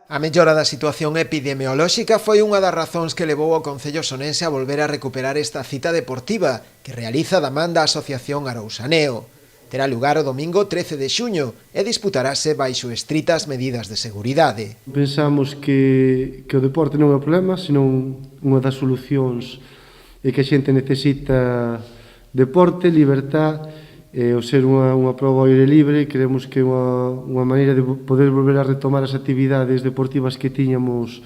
A mellora da situación epidemiolóxica foi unha das razóns que levou o Concello Sonense a volver a recuperar esta cita deportiva que realiza da man da Asociación Arousaneo. Terá lugar o domingo 13 de xuño e disputarase baixo estritas medidas de seguridade. Pensamos que o deporte non é o problema, senón unha das solucións é que a xente necesita deporte, libertad, o ser unha proba ao aire libre. Creemos que é unha maneira de poder volver a retomar as actividades deportivas que tiñamos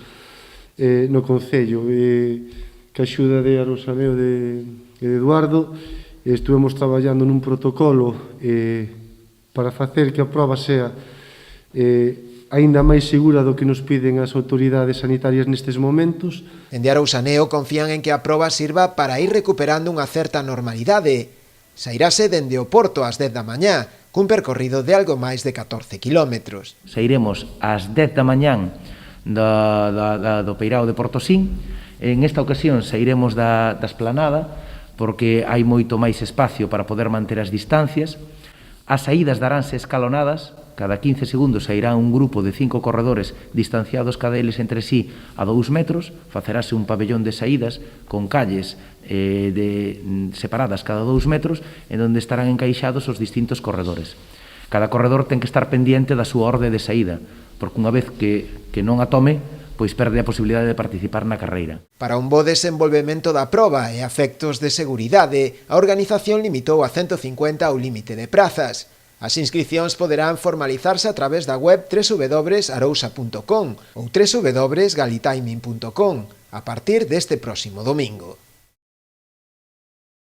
no Concello. Que a axuda de Arousaneo e de Eduardo estuvemos traballando nun protocolo para facer que a proba sea aínda máis segura do que nos piden as autoridades sanitarias nestes momentos. Dende Arousaneo confían en que a proba sirva para ir recuperando unha certa normalidade. Sairase dende o Porto ás 10 da mañá, cun percorrido de algo máis de 14 kilómetros. Sairemos ás 10 da mañán do Peirao de Portosín. En esta ocasión sairemos da esplanada, porque hai moito máis espacio para poder manter as distancias. As saídas daránse escalonadas, cada 15 segundos sairá un grupo de 5 corredores distanciados cada eles entre sí a 2 metros, facerase un pabellón de saídas con calles separadas cada 2 metros, en onde estarán encaixados os distintos corredores. Cada corredor ten que estar pendiente da súa orde de saída, porque unha vez que non a tome, pois perde a posibilidade de participar na carreira. Para un bo desenvolvemento da proba e a efectos de seguridade, a organización limitou a 150 o límite de prazas. As inscricións poderán formalizarse a través da web www.arousa.com ou www.galitiming.com a partir deste próximo domingo.